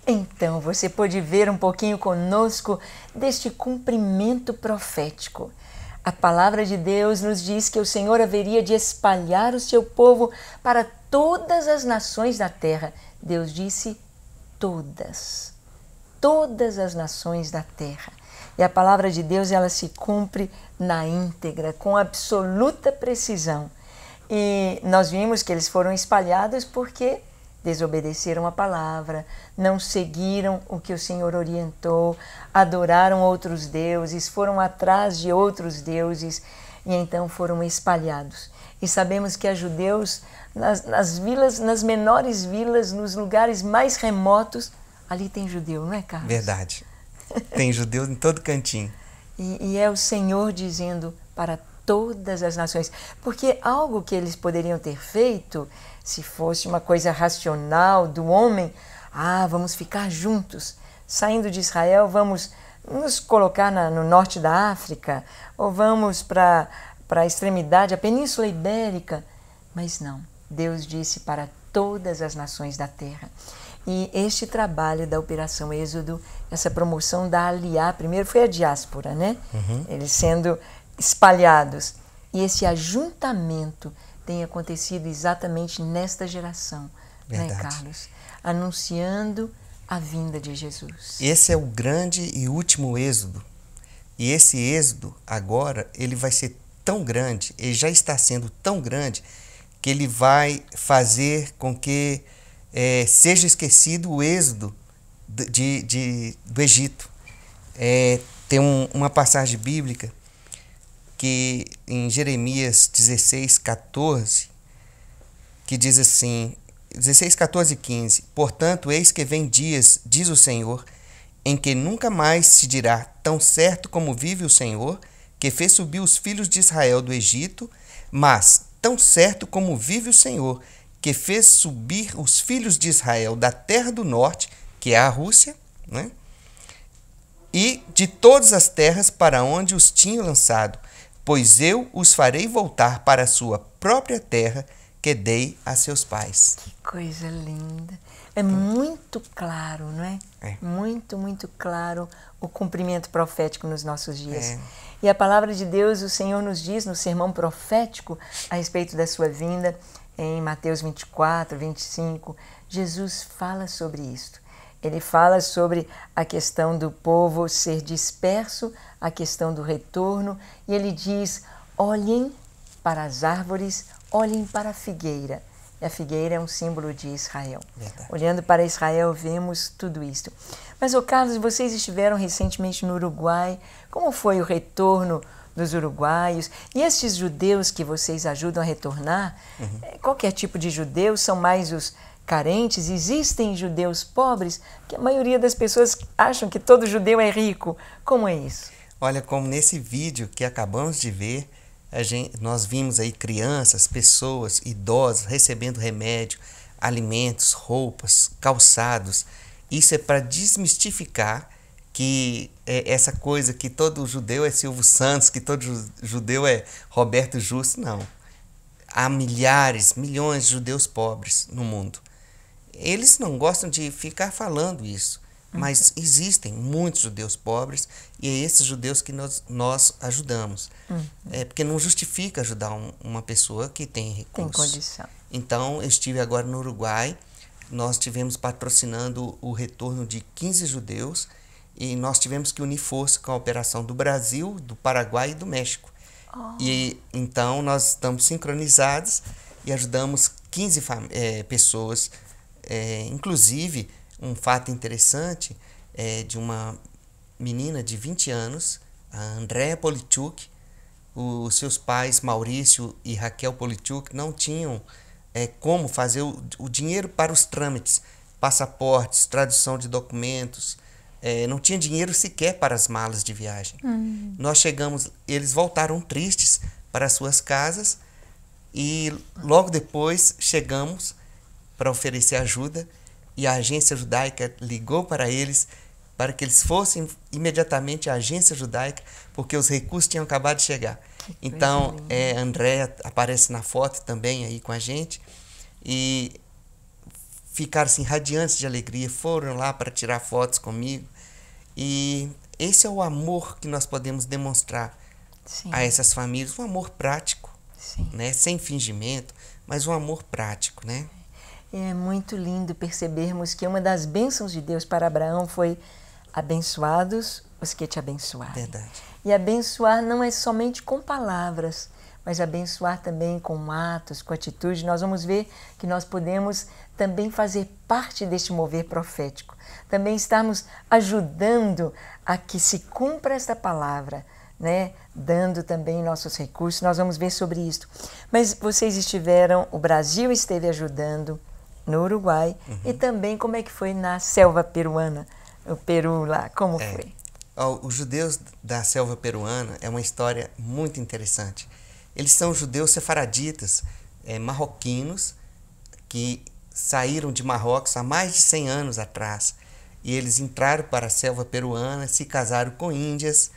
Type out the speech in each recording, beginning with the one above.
Então, você pôde ver um pouquinho conosco deste cumprimento profético. A palavra de Deus nos diz que o Senhor haveria de espalhar o seu povo para todas as nações da terra. Deus disse todas, todas as nações da terra. E a palavra de Deus, ela se cumpre na íntegra, com absoluta precisão. E nós vimos que eles foram espalhados porque desobedeceram a palavra, não seguiram o que o Senhor orientou, adoraram outros deuses, foram atrás de outros deuses e então foram espalhados. E sabemos que há judeus nas vilas, nas menores vilas, nos lugares mais remotos, ali tem judeu, não é, Carlos? Verdade. Tem judeu em todo cantinho. E é o Senhor dizendo para todas as nações, porque algo que eles poderiam ter feito, se fosse uma coisa racional do homem, vamos ficar juntos, saindo de Israel, vamos nos colocar no norte da África, ou vamos para a extremidade, a Península Ibérica. Mas não, Deus disse para todas as nações da terra. E este trabalho da Operação Êxodo, essa promoção da Aliá, primeiro foi a diáspora, né? Eles sendo espalhados. E esse ajuntamento tem acontecido exatamente nesta geração, Verdade. né, Carlos? Anunciando a vinda de Jesus. Esse é o grande e último êxodo. E esse êxodo, agora, ele vai ser tão grande, ele já está sendo tão grande, que ele vai fazer com que seja esquecido o êxodo do Egito. Tem uma passagem bíblica que em Jeremias 16, 14, que diz assim, 16, 14 e 15, portanto, eis que vem dias, diz o Senhor, em que nunca mais se dirá, tão certo como vive o Senhor, que fez subir os filhos de Israel do Egito, mas, tão certo como vive o Senhor, que fez subir os filhos de Israel da terra do norte, que é a Rússia, né? E de todas as terras para onde os tinha lançado, pois eu os farei voltar para a sua própria terra, que dei a seus pais. Que coisa linda. É muito claro, não é? Muito, muito claro o cumprimento profético nos nossos dias. E a palavra de Deus, o Senhor nos diz no sermão profético a respeito da sua vinda, em Mateus 24, 25, Jesus fala sobre isto. Ele fala sobre a questão do povo ser disperso, a questão do retorno, e ele diz, olhem para as árvores, olhem para a figueira. E a figueira é um símbolo de Israel. Verdade. Olhando para Israel, vemos tudo isto. Mas, Carlos, vocês estiveram recentemente no Uruguai. Como foi o retorno dos uruguaios? E estes judeus que vocês ajudam a retornar, qualquer tipo de judeus, são mais os carentes? Existem judeus pobres? Que a maioria das pessoas acham que todo judeu é rico. Como é isso? Olha, como nesse vídeo que acabamos de ver, nós vimos aí crianças, pessoas, idosos recebendo remédio, alimentos, roupas, calçados. Isso é para desmistificar que essa coisa que todo judeu é Silvio Santos, que todo judeu é Roberto Justo. Não. Há milhares, milhões de judeus pobres no mundo. Eles não gostam de ficar falando isso, mas existem muitos judeus pobres e é esses judeus que nós ajudamos. Porque não justifica ajudar uma pessoa que tem recursos. Tem condição. Então, eu estive agora no Uruguai, nós estivemos patrocinando o retorno de 15 judeus e nós tivemos que unir força com a operação do Brasil, do Paraguai e do México. E então nós estamos sincronizados e ajudamos 15 pessoas. Inclusive, um fato interessante é de uma menina de 20 anos, a Andrea Polichuk. Os seus pais, Maurício e Raquel Polichuk, não tinham como fazer o dinheiro para os trâmites, passaportes, tradução de documentos. Não tinha dinheiro sequer para as malas de viagem. Nós chegamos, eles voltaram tristes para suas casas e logo depois chegamos para oferecer ajuda e a agência judaica ligou para eles para que eles fossem imediatamente à agência judaica porque os recursos tinham acabado de chegar. Então, a Andrea aparece na foto também aí com a gente e ficaram assim radiantes de alegria, foram lá para tirar fotos comigo. E esse é o amor que nós podemos demonstrar Sim. a essas famílias, um amor prático, Sim. né? Sem fingimento, mas um amor prático, né? É muito lindo percebermos que uma das bênçãos de Deus para Abraão foi abençoados os que te abençoarem. Verdade. E abençoar não é somente com palavras, mas abençoar também com atos, com atitude. Nós vamos ver que nós podemos também fazer parte deste mover profético. Também estarmos ajudando a que se cumpra esta palavra, né? Dando também nossos recursos. Nós vamos ver sobre isso. Mas vocês estiveram, o Brasil esteve ajudando no Uruguai, e também como é que foi na selva peruana, o Peru lá, como foi? Os judeus da selva peruana é uma história muito interessante. Eles são judeus sefaraditas, marroquinos, que saíram de Marrocos há mais de 100 anos atrás. E eles entraram para a selva peruana, se casaram com índias,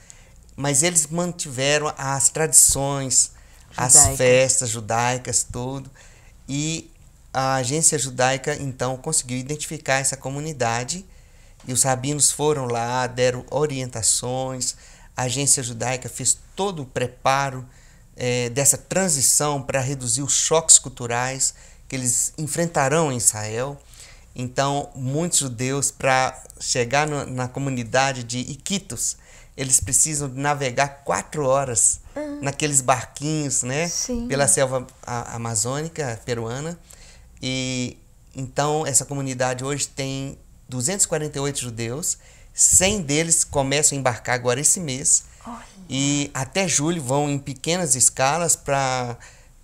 mas eles mantiveram as tradições, as festas judaicas, tudo. E a agência judaica, então, conseguiu identificar essa comunidade, e os rabinos foram lá, deram orientações, a agência judaica fez todo o preparo dessa transição para reduzir os choques culturais que eles enfrentarão em Israel. Então, muitos judeus, para chegar na comunidade de Iquitos, eles precisam navegar 4 horas naqueles barquinhos, né? Sim. Pela selva amazônica peruana. E então essa comunidade hoje tem 248 judeus, 100 deles começam a embarcar agora esse mês. Olha. E até julho vão em pequenas escalas para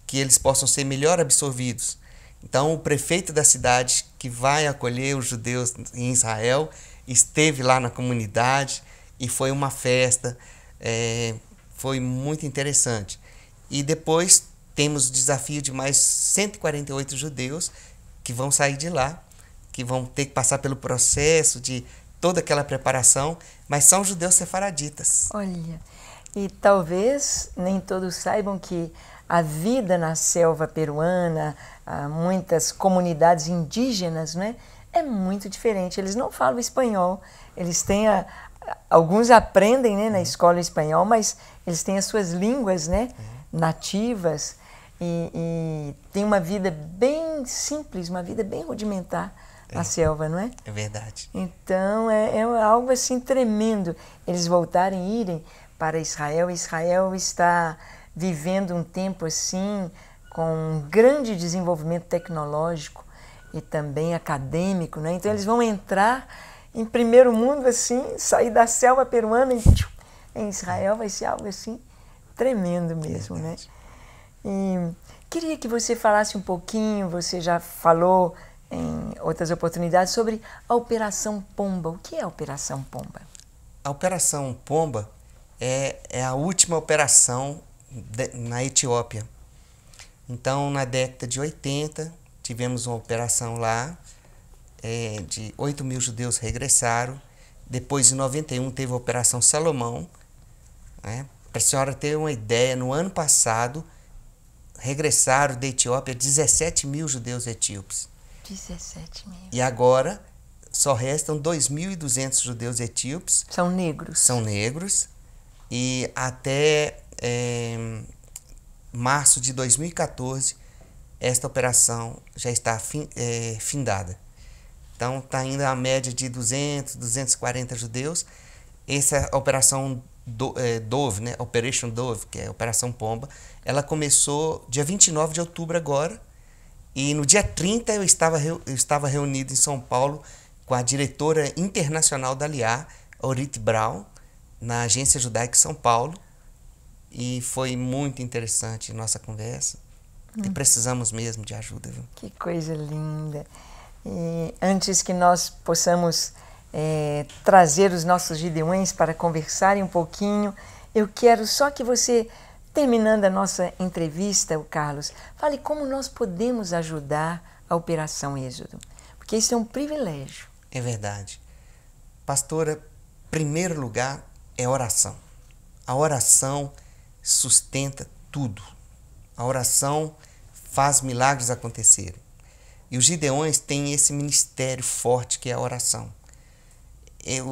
que eles possam ser melhor absorvidos. Então o prefeito da cidade que vai acolher os judeus em Israel esteve lá na comunidade e foi uma festa, foi muito interessante. E depois temos o desafio de mais 148 judeus que vão sair de lá, que vão ter que passar pelo processo de toda aquela preparação, mas são judeus sefaraditas. Olha, e talvez nem todos saibam que a vida na selva peruana, muitas comunidades indígenas, né, é muito diferente. Eles não falam espanhol, eles têm alguns aprendem, né, na escola espanhol, mas eles têm as suas línguas, né, nativas, e tem uma vida bem simples, uma vida bem rudimentar na selva, não é? É verdade. Então é algo assim tremendo eles voltarem e irem para Israel. Israel está vivendo um tempo assim com um grande desenvolvimento tecnológico e também acadêmico, né? Então eles vão entrar em primeiro mundo assim, sair da selva peruana e em Israel vai ser algo assim tremendo mesmo, né? E queria que você falasse um pouquinho, você já falou em outras oportunidades, sobre a Operação Pomba. O que é a Operação Pomba? A Operação Pomba é a última operação na Etiópia. Então, na década de 80, tivemos uma operação lá, de 8 mil judeus regressaram. Depois, em 91, teve a Operação Salomão. Né? Para a senhora ter uma ideia, no ano passado, regressaram da Etiópia 17 mil judeus etíopes. 17 mil. E agora só restam 2.200 judeus etíopes. São negros. São negros. E até março de 2014, esta operação já está findada. Então está ainda a média de 200, 240 judeus. Essa operação Dove, né? Operation Dove, que é a Operação Pomba, ela começou dia 29 de outubro agora. E no dia 30 eu estava reunido em São Paulo com a diretora internacional da Aliá, Orit Brown, na Agência Judaica em São Paulo. E foi muito interessante a nossa conversa. E precisamos mesmo de ajuda. Viu? Que coisa linda. E antes que nós possamos trazer os nossos gideões para conversarem um pouquinho, eu quero só que você, terminando a nossa entrevista, o Carlos, fale como nós podemos ajudar a Operação Êxodo, porque isso é um privilégio. É verdade. Pastora, primeiro lugar é oração. A oração sustenta tudo. A oração faz milagres acontecerem. E os Gideões têm esse ministério forte que é a oração.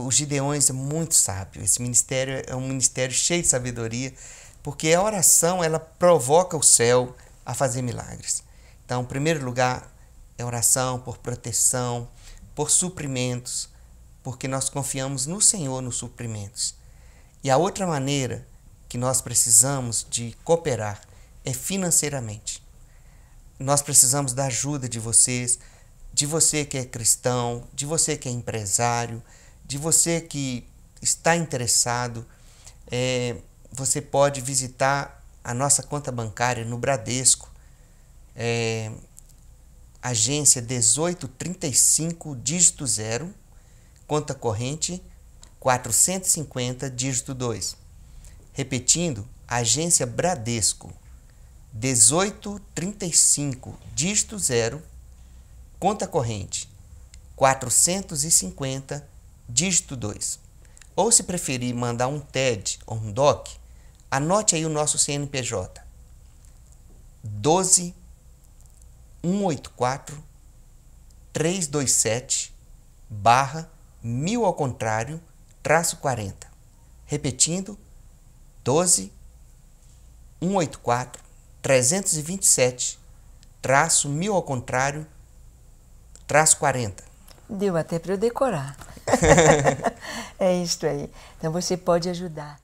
Os Gideões é muito sábio. Esse ministério é um ministério cheio de sabedoria, porque a oração ela provoca o céu a fazer milagres. Então, em primeiro lugar, é oração por proteção, por suprimentos, porque nós confiamos no Senhor nos suprimentos. E a outra maneira que nós precisamos de cooperar é financeiramente. Nós precisamos da ajuda de vocês, de você que é cristão, de você que é empresário, de você que está interessado. Você pode visitar a nossa conta bancária no Bradesco, agência 1835, dígito 0, conta corrente 450, dígito 2. Repetindo, agência Bradesco 1835, dígito 0, conta corrente 450, dígito 2. Ou se preferir mandar um TED ou um DOC, anote aí o nosso CNPJ 12 184 327 /1000 ao contrário -40. Repetindo, 12 184 327 -1000 ao contrário -40. Deu até para eu decorar. É isso aí. Então você pode ajudar.